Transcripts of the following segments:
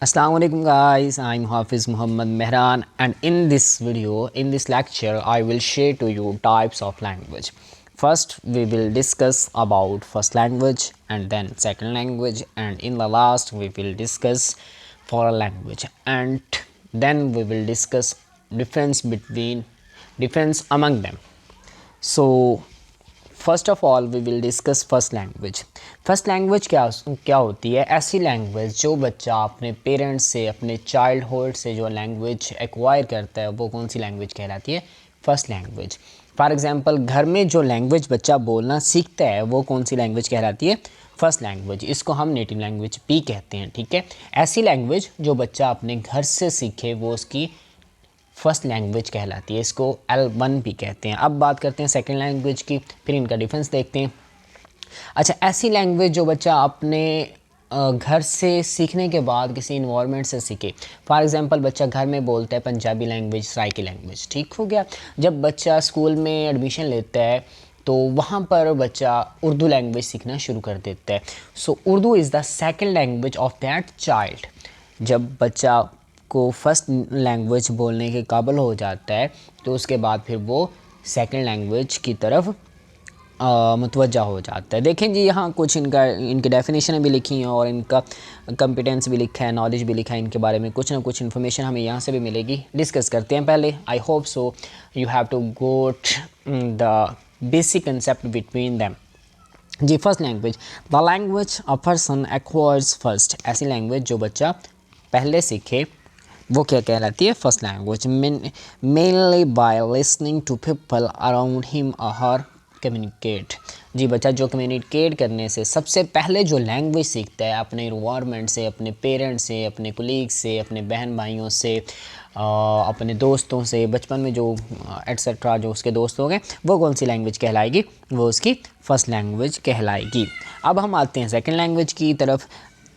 Assalamu alaikum guys, I'm Hafiz Muhammad Mehran, and in this video, in this lecture, I will share to you types of language. First we will discuss about first language and then second language, and in the last we will discuss foreign language, and then we will discuss difference among them. So first of all we will discuss first language. First language क्या होती है? ऐसी language जो बच्चा अपने parents से, अपने childhood से जो लैंग्वेज एक्वायर करता है वो कौन सी लैंग्वेज कहलाती है? First language. फॉर एग्जांपल घर में जो लैंग्वेज बच्चा बोलना सीखता है वो कौन सी लैंग्वेज कहलाती है? First language. इसको हम नेटिव लैंग्वेज भी कहते हैं, ठीक है। ऐसी लैंग्वेज जो बच्चा अपने घर से सीखे वो उसकी फर्स्ट लैंग्वेज कहलाती है, इसको L1 भी कहते हैं। अब बात करते हैं सेकंड लैंग्वेज की, फिर इनका डिफरेंस देखते हैं। अच्छा, ऐसी लैंग्वेज जो बच्चा अपने घर से सीखने के बाद किसी इन्वायरमेंट से सीखे। फॉर एग्जांपल बच्चा घर में बोलता है पंजाबी लैंग्वेज, सराइकी लैंग्वेज, ठीक हो गया। जब बच्चा स्कूल में एडमिशन लेता है तो वहाँ पर बच्चा उर्दू लैंग्वेज सीखना शुरू कर देता है। So Urdu is the second language of that child. जब बच्चा को फर्स्ट लैंग्वेज बोलने के काबिल हो जाता है तो उसके बाद फिर वो सेकंड लैंग्वेज की तरफ मुतवज्जा हो जाता है। देखें जी, यहाँ कुछ इनकी डेफिनेशन भी लिखी हैं और इनका कॉम्पिटेंस भी लिखा है, नॉलेज भी लिखा है। इनके बारे में कुछ ना कुछ इन्फॉर्मेशन हमें यहाँ से भी मिलेगी। डिस्कस करते हैं पहले। I hope so you have to got the basic concept between them. जी, first language, the language a person acquires first. ऐसी लैंग्वेज जो बच्चा पहले सीखे वो क्या कहलाती है? First language. Mainly by listening to people around him और हर कम्युनिकेट। जी, बच्चा जो कम्युनिकेट करने से सबसे पहले जो लैंग्वेज सीखता है अपने इन्वायरमेंट से, अपने पेरेंट्स से, अपने कोलीग से, अपने बहन भाइयों से, अपने दोस्तों से, बचपन में जो एट्सेट्रा जो उसके दोस्त हो गए, वो कौन सी लैंग्वेज कहलाएगी? वो उसकी फर्स्ट लैंग्वेज कहलाएगी। अब हम आते हैं सेकेंड लैंग्वेज की तरफ।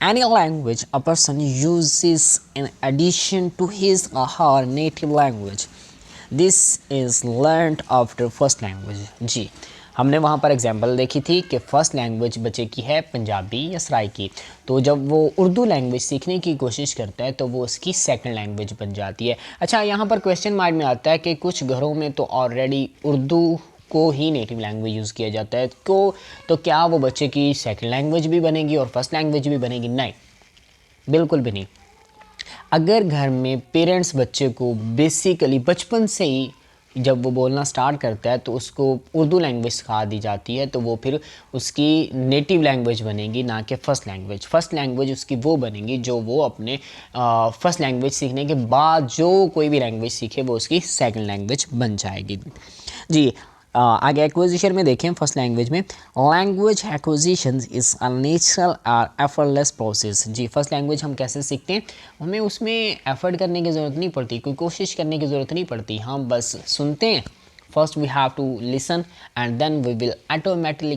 Any language a person uses in addition to his or her native language, this is learned after first language। जी, हमने वहाँ पर एग्जांपल देखी थी कि फ़र्स्ट लैंग्वेज बच्चे की है पंजाबी या सराइकी। तो जब वो उर्दू लैंग्वेज सीखने की कोशिश करता है तो वो उसकी सेकंड लैंग्वेज बन जाती है। अच्छा, यहाँ पर क्वेश्चन माइंड में आता है कि कुछ घरों में तो ऑलरेडी उर्दू को ही नेटिव लैंग्वेज यूज़ किया जाता है, तो क्या वो बच्चे की सेकंड लैंग्वेज भी बनेगी और फर्स्ट लैंग्वेज भी बनेगी? नहीं, बिल्कुल भी नहीं। अगर घर में पेरेंट्स बच्चे को बेसिकली बचपन से ही जब वो बोलना स्टार्ट करता है तो उसको उर्दू लैंग्वेज सिखा दी जाती है तो वो फिर उसकी नेटिव लैंग्वेज बनेगी, ना कि फ़र्स्ट लैंग्वेज। फ़र्स्ट लैंग्वेज उसकी वो बनेगी जो वो अपने फर्स्ट लैंग्वेज सीखने के बाद जो कोई भी लैंग्वेज सीखे वो उसकी सेकंड लैंग्वेज बन जाएगी। जी, आगे एक्विजिशन में देखें। फर्स्ट लैंग्वेज में language acquisition is a natural और एफर्टलेस प्रोसेस। जी, फर्स्ट लैंग्वेज हम कैसे सीखते हैं? हमें उसमें एफर्ट करने की ज़रूरत नहीं पड़ती, कोई कोशिश करने की ज़रूरत नहीं पड़ती, हम बस सुनते हैं। First we have to listen and then we will automatically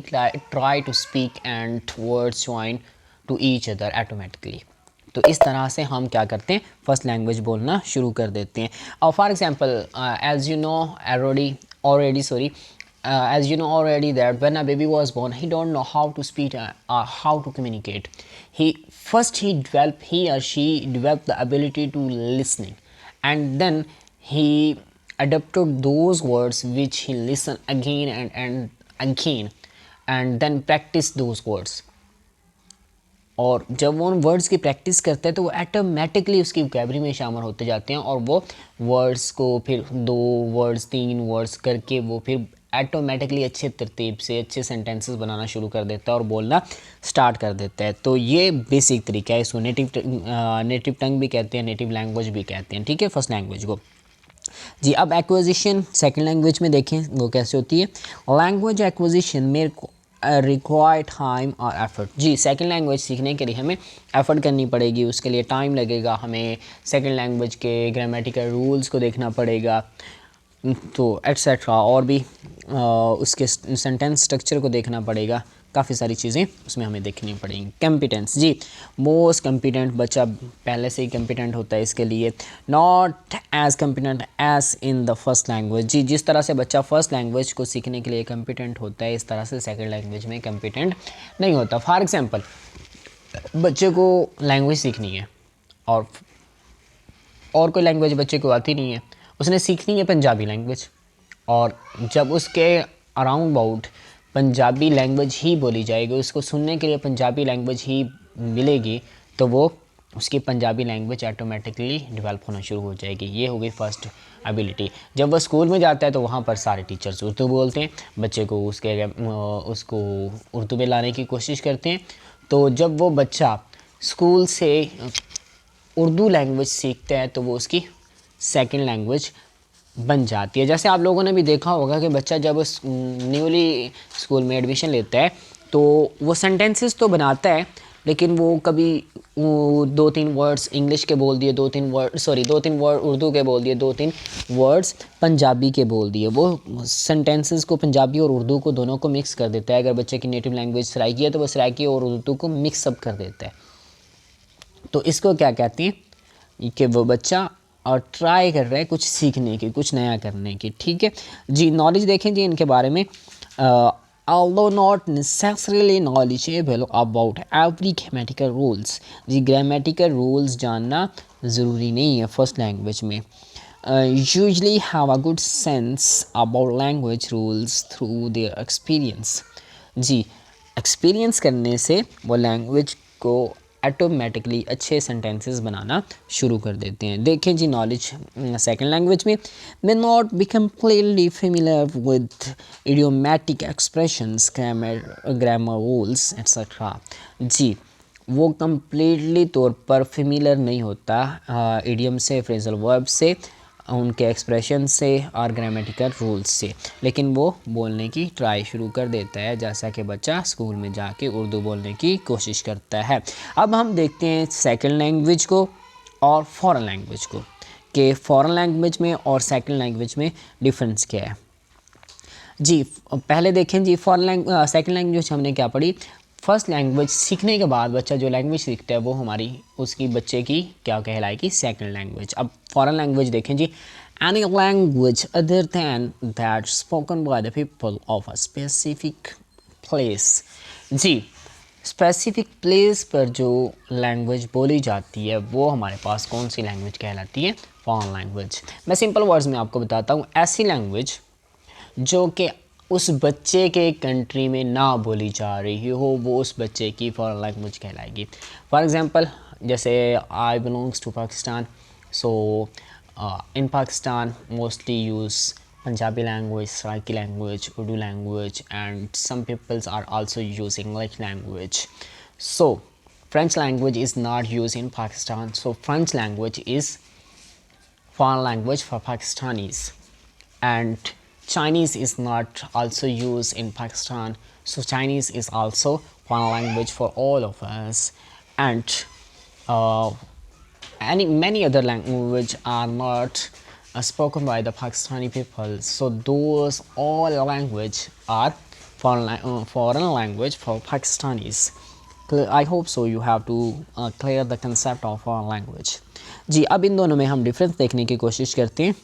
try to speak and words join to each other automatically. तो इस तरह से हम क्या करते हैं? फर्स्ट लैंग्वेज बोलना शुरू कर देते हैं। और for example as you know as you know already that when a baby was born he don't know how to speak or how to communicate. He or she developed the ability to listening, and then he adapted those words which he listen again and again and then practice those words। और जब वो उन words की practice करता है तो वो automatically उसकी वोकैबुलरी में शामिल होते जाते हैं और वो वर्ड्स को फिर 2 वर्ड्स 3 वर्ड्स करके वो फिर ऑटोमेटिकली अच्छे तरतीब से अच्छे सेंटेंसेस बनाना शुरू कर देता है और बोलना स्टार्ट कर देता है। तो ये बेसिक तरीका है, इसको नेटिव टंग भी कहते हैं, नेटिव लैंग्वेज भी कहते हैं, ठीक है, फर्स्ट लैंग्वेज को। जी, अब एक्विजिशन सेकंड लैंग्वेज में देखें वो कैसे होती है। लैंग्वेज एक्विजिशन में रिक्वायर टाइम और एफर्ट। जी, सेकंड लैंग्वेज सीखने के लिए हमें एफर्ट करनी पड़ेगी, उसके लिए टाइम लगेगा, हमें सेकंड लैंग्वेज के ग्रामेटिकल रूल्स को देखना पड़ेगा, तो एट्सेट्रा, और भी उसके सेंटेंस स्ट्रक्चर को देखना पड़ेगा। काफ़ी सारी चीज़ें उसमें हमें देखनी पड़ेंगी। कॉम्पिटेंस, जी, मोस्ट कॉम्पिटेंट बच्चा पहले से ही कॉम्पिटेंट होता है इसके लिए। Not as competent as in the first language. जी, जिस तरह से बच्चा फर्स्ट लैंग्वेज को सीखने के लिए कॉम्पिटेंट होता है इस तरह से सेकंड लैंग्वेज में कॉम्पिटेंट नहीं होता। फॉर एग्जांपल बच्चे को लैंग्वेज सीखनी है और कोई लैंग्वेज बच्चे को आती नहीं है, उसने सीखनी है पंजाबी लैंग्वेज। और जब उसके अराउंड अबाउट पंजाबी लैंग्वेज ही बोली जाएगी, उसको सुनने के लिए पंजाबी लैंग्वेज ही मिलेगी, तो वो उसकी पंजाबी लैंग्वेज ऑटोमेटिकली डेवलप होना शुरू हो जाएगी। ये हो गई फर्स्ट एबिलिटी। जब वह स्कूल में जाता है तो वहाँ पर सारे टीचर्स उर्दू बोलते हैं, बच्चे को उसको उर्दू में लाने की कोशिश करते हैं। तो जब वो बच्चा स्कूल से उर्दू लैंग्वेज सीखता है तो वो उसकी सेकंड लैंग्वेज बन जाती है। जैसे आप लोगों ने भी देखा होगा कि बच्चा जब न्यूली स्कूल में एडमिशन लेता है तो वो सेंटेंसेस तो बनाता है, लेकिन वो कभी वो 2-3 वर्ड्स इंग्लिश के बोल दिए, 2-3 वर्ड उर्दू के बोल दिए, 2-3 वर्ड्स पंजाबी के बोल दिए। वो सेंटेंसेस को पंजाबी और उर्दू को दोनों को मिक्स कर देता है। अगर बच्चे की नेटिव लैंग्वेज सराइकी है तो वो सराइकी और उर्दू को मिक्स अप कर देता है। तो इसको क्या कहते हैं कि वो बच्चा और ट्राई कर रहा है कुछ सीखने की, कुछ नया करने की। ठीक है जी, नॉलेज देखें जी इनके बारे में। although not necessarily knowledgeable about every grammatical rules, जी ग्रामेटिकल रूल्स जानना ज़रूरी नहीं है फर्स्ट लैंग्वेज में। usually have a good sense about language rules through their experience, जी एक्सपीरियंस करने से वो लैंग्वेज को ऑटोमेटिकली अच्छे सेंटेंसेस बनाना शुरू कर देते हैं। देखें जी नॉलेज सेकंड लैंग्वेज में may not be completely familiar with idiomatic expressions, grammar rules etcetera, जी वो कम्प्लीटली तौर पर फेमिलियर नहीं होता इडियम से, फ्रेजल वर्ब से, उनके एक्सप्रेशन से और ग्रामेटिकल रूल्स से, लेकिन वो बोलने की ट्राई शुरू कर देता है, जैसा कि बच्चा स्कूल में जाके उर्दू बोलने की कोशिश करता है। अब हम देखते हैं सेकंड लैंग्वेज को और फॉरेन लैंग्वेज को, कि फॉरेन लैंग्वेज में और सेकंड लैंग्वेज में डिफरेंस क्या है। जी पहले देखें जी सेकंड लैंग्वेज हमने क्या पढ़ी। फर्स्ट लैंग्वेज सीखने के बाद बच्चा जो लैंग्वेज सीखता है वो उसकी बच्चे की क्या कहलाएगी, सेकंड लैंग्वेज। अब फॉरेन लैंग्वेज देखें जी, any language other than that spoken by the people of a specific place, जी स्पेसिफिक प्लेस पर जो लैंग्वेज बोली जाती है वो हमारे पास कौन सी लैंग्वेज कहलाती है, फॉरेन लैंग्वेज। मैं सिंपल वर्ड्स में आपको बताता हूँ, ऐसी लैंग्वेज जो कि उस बच्चे के कंट्री में ना बोली जा रही हो, वो उस बच्चे की फॉरेन लैंग्वेज कहलाएगी। फॉर एग्ज़ाम्पल जैसे I belongs to Pakistan, so in Pakistan mostly use Punjabi language, Saraiki language, Urdu language, and some peoples are also using English language. So French language is not used in Pakistan, so French language is foreign language for Pakistanis, and Chinese is not also used in Pakistan, so Chinese is also foreign language for all of us, and uh, many other language are not spoken by the Pakistani people, so those all language are foreign language for Pakistanis. I hope so you have to clear the concept of foreign language. जी अब इन दोनों में हम difference देखने की कोशिश करते हैं।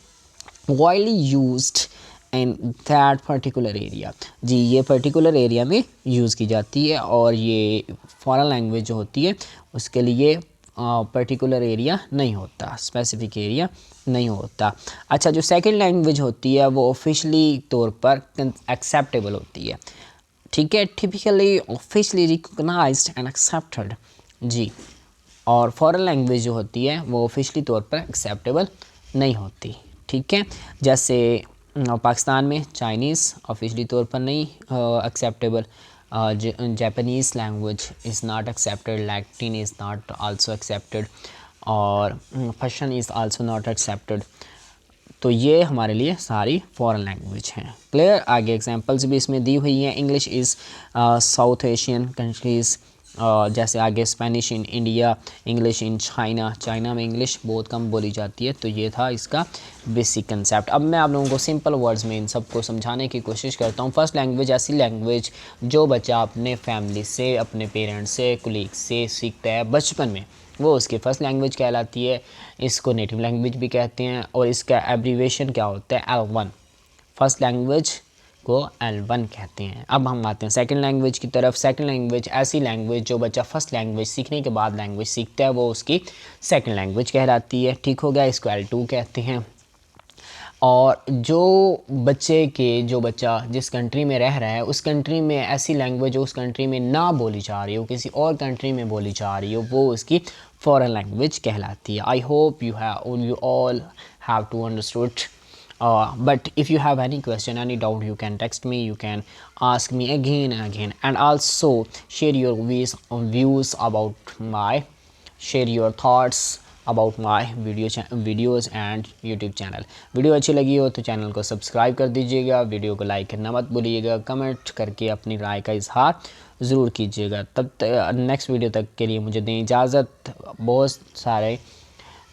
widely used in that particular area, जी ये पर्टिकुलर एरिया में यूज़ की जाती है, और ये फॉरेन लैंग्वेज जो होती है उसके लिए पर्टिकुलर एरिया नहीं होता, स्पेसिफिक एरिया नहीं होता। अच्छा, जो सेकंड लैंग्वेज होती है वो ऑफिशियली तौर पर एक्सेप्टेबल होती है, ठीक है, typically officially recognised and accepted, जी। और फॉरेन लैंग्वेज जो होती है वो ऑफिशियली तौर पर एक्सेप्टेबल नहीं होती, ठीक है। जैसे पाकिस्तान में चाइनीज़ ऑफिशियली तौर पर नहीं acceptable, Japanese language is not accepted, Latin is not also accepted, और Persian is also not accepted। तो ये हमारे लिए सारी फॉरेन लैंग्वेज हैं। क्लियर, आगे एग्जांपल्स भी इसमें दी हुई हैं। English is south Asian countries, जैसे आगे Spanish in India, English in China, China में इंग्लिश बहुत कम बोली जाती है। तो ये था इसका बेसिक कंसेप्ट। अब मैं आप लोगों को सिंपल वर्ड्स में इन सब को समझाने की कोशिश करता हूँ। फर्स्ट लैंग्वेज ऐसी लैंग्वेज जो बच्चा अपने फैमिली से, अपने पेरेंट्स से, कुलीग से सीखता है बचपन में, वो उसकी फ़र्स्ट लैंग्वेज कहलाती है। इसको नेटिव लैंग्वेज भी कहते हैं, और इसका एब्रीवेशन क्या होता है, L1। फर्स्ट लैंग्वेज को L1 कहते हैं। अब हम आते हैं सेकंड लैंग्वेज की तरफ। सेकंड लैंग्वेज ऐसी लैंग्वेज जो बच्चा फर्स्ट लैंग्वेज सीखने के बाद लैंग्वेज सीखता है, वो उसकी सेकंड लैंग्वेज कहलाती है। ठीक हो गया, इसको L2 कहते हैं। और जो बच्चा जिस कंट्री में रह रहा है, उस कंट्री में ऐसी लैंग्वेज जो उस कंट्री में ना बोली जा रही हो, किसी और कंट्री में बोली जा रही हो, वो उसकी फॉरेन लैंग्वेज कहलाती है। I hope you all have to understood. But if you have any question, any doubt, you can text me, you can ask me again and again, and also share your views about share your thoughts about my videos and YouTube channel. Video अच्छी लगी हो तो channel को subscribe कर दीजिएगा, video को like करना मत भूलिएगा, कमेंट करके अपनी राय का इजहार ज़रूर कीजिएगा। तब तक नेक्स्ट वीडियो तक के लिए मुझे दें इजाज़त। बहुत सारे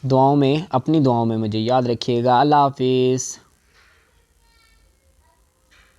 अपनी दुआओं में मुझे याद रखिएगा। अल्लाह हाफिज़।